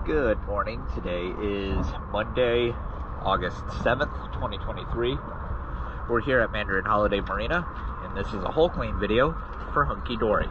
Good morning. Today is Monday, August 7th, 2023. We're here at Mandarin Holiday Marina, and this is a hull clean video for Hunky Dory.